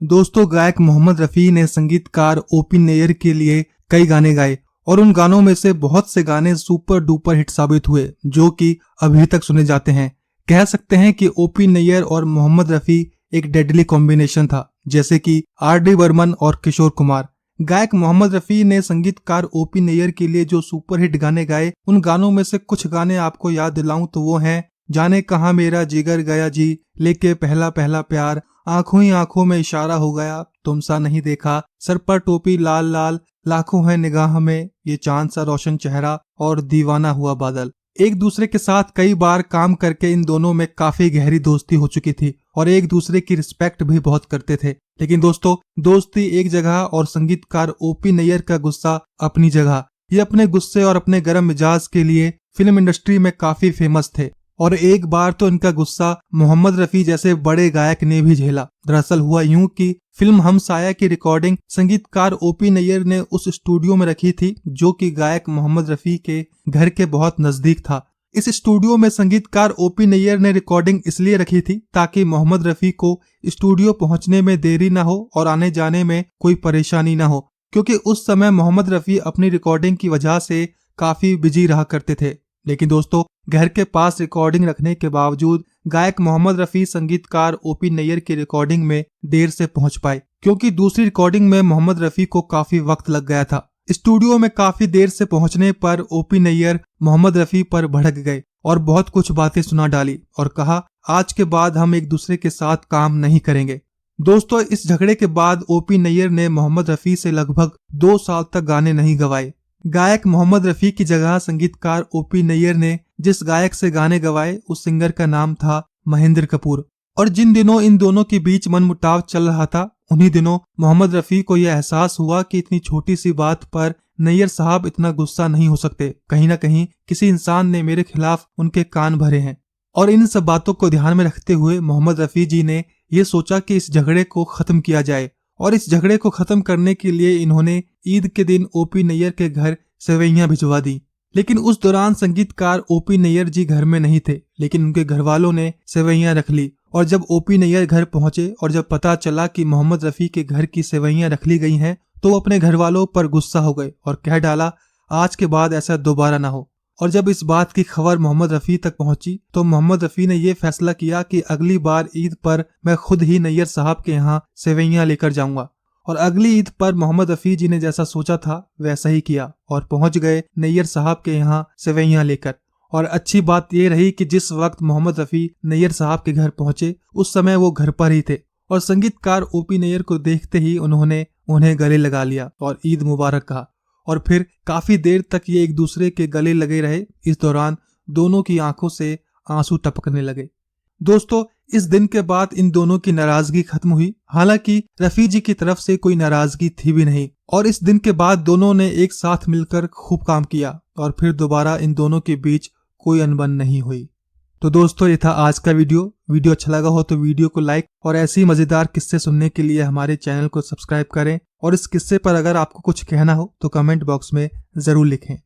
दोस्तों, गायक मोहम्मद रफ़ी ने संगीतकार ओपी नैयर के लिए कई गाने गाए और उन गानों में से बहुत से गाने सुपर डुपर हिट साबित हुए जो कि अभी तक सुने जाते हैं। कह सकते हैं कि ओपी नैयर और मोहम्मद रफ़ी एक डेडली कॉम्बिनेशन था, जैसे कि आर.डी. बर्मन और किशोर कुमार। गायक मोहम्मद रफ़ी ने संगीतकार ओपी नैयर के लिए जो सुपर हिट गाने गाए, उन गानों में से कुछ गाने आपको याद दिलाऊं तो वो हैं जाने कहाँ मेरा जिगर गया जी, लेके पहला पहला प्यार, आंखों ही आंखों में इशारा हो गया, तुमसा नहीं देखा, सर पर टोपी लाल लाल, लाखों है निगाह में, ये चांद सा रोशन चेहरा और दीवाना हुआ बादल। एक दूसरे के साथ कई बार काम करके इन दोनों में काफी गहरी दोस्ती हो चुकी थी और एक दूसरे की रिस्पेक्ट भी बहुत करते थे। लेकिन दोस्तों, दोस्ती एक जगह और संगीतकार ओपी नैयर का गुस्सा अपनी जगह। ये अपने गुस्से और अपने गर्म मिजाज के लिए फिल्म इंडस्ट्री में काफी फेमस थे और एक बार तो इनका गुस्सा मोहम्मद रफ़ी जैसे बड़े गायक ने भी झेला। दरअसल हुआ यूं कि फिल्म हमसाया की रिकॉर्डिंग संगीतकार ओपी नैयर ने उस स्टूडियो में रखी थी जो कि गायक मोहम्मद रफ़ी के घर के बहुत नजदीक था। इस स्टूडियो में संगीतकार ओपी नैयर ने रिकॉर्डिंग इसलिए रखी थी ताकि मोहम्मद रफ़ी को स्टूडियो पहुंचने में देरी न हो और आने जाने में कोई परेशानी न हो, क्योंकि उस समय मोहम्मद रफ़ी अपनी रिकॉर्डिंग की वजह से काफी बिजी रहा करते थे। लेकिन दोस्तों, घर के पास रिकॉर्डिंग रखने के बावजूद गायक मोहम्मद रफ़ी संगीतकार ओपी नैयर की रिकॉर्डिंग में देर से पहुंच पाए, क्योंकि दूसरी रिकॉर्डिंग में मोहम्मद रफ़ी को काफी वक्त लग गया था। स्टूडियो में काफी देर से पहुंचने पर ओपी नैयर मोहम्मद रफ़ी पर भड़क गए और बहुत कुछ बातें सुना डाली और कहा, आज के बाद हम एक दूसरे के साथ काम नहीं करेंगे। दोस्तों, इस झगड़े के बाद ओपी नैयर ने मोहम्मद रफ़ी से लगभग 2 साल तक गाने नहीं गवाए। गायक मोहम्मद रफ़ी की जगह संगीतकार ओपी नैयर ने जिस गायक से गाने गवाए उस सिंगर का नाम था महेंद्र कपूर। और जिन दिनों इन दोनों के बीच मनमुटाव चल रहा था, उन्हीं दिनों मोहम्मद रफ़ी को यह एहसास हुआ कि इतनी छोटी सी बात पर नैयर साहब इतना गुस्सा नहीं हो सकते। कहीं ना कहीं किसी इंसान ने मेरे खिलाफ उनके कान भरे हैं। और इन सब बातों को ध्यान में रखते हुए मोहम्मद रफ़ी जी ने ये सोचा कि इस झगड़े को खत्म किया जाए और इस झगड़े को खत्म करने के लिए इन्होंने ईद के दिन ओपी नैयर के घर सेवइयां भिजवा दी। लेकिन उस दौरान संगीतकार ओपी नैयर जी घर में नहीं थे, लेकिन उनके घर वालों ने सेवइयां रख ली। और जब ओपी नैयर घर पहुंचे और जब पता चला कि मोहम्मद रफ़ी के घर की सेवइयां रख ली गई हैं, तो वो अपने घर वालों पर गुस्सा हो गए और कह डाला, आज के बाद ऐसा दोबारा ना हो। और जब इस बात की खबर मोहम्मद रफ़ी तक पहुंची तो मोहम्मद रफ़ी ने यह फैसला किया कि अगली बार ईद पर मैं खुद ही नैयर साहब के यहाँ सेवइयां लेकर जाऊंगा। और अगली ईद पर मोहम्मद रफ़ी जी ने जैसा सोचा था वैसा ही किया और पहुंच गए नैयर साहब के यहाँ सेवइयां लेकर। और अच्छी बात यह रही कि जिस वक्त मोहम्मद रफ़ी नैयर साहब के घर पहुंचे उस समय वो घर पर ही थे और संगीतकार ओपी नैयर को देखते ही उन्होंने उन्हें गले लगा लिया और ईद मुबारक कहा। और फिर काफी देर तक ये एक दूसरे के गले लगे रहे। इस दौरान दोनों की आंखों से आंसू टपकने लगे। दोस्तों, इस दिन के बाद इन दोनों की नाराजगी खत्म हुई। हालांकि रफ़ी जी की तरफ से कोई नाराजगी थी भी नहीं और इस दिन के बाद दोनों ने एक साथ मिलकर खूब काम किया और फिर दोबारा इन दोनों के बीच कोई अनबन नहीं हुई। तो दोस्तों, ये था आज का वीडियो अच्छा लगा हो तो वीडियो को लाइक और ऐसी मजेदार किस्से सुनने के लिए हमारे चैनल को सब्सक्राइब करें और इस किस्से पर अगर आपको कुछ कहना हो तो कमेंट बॉक्स में जरूर लिखें।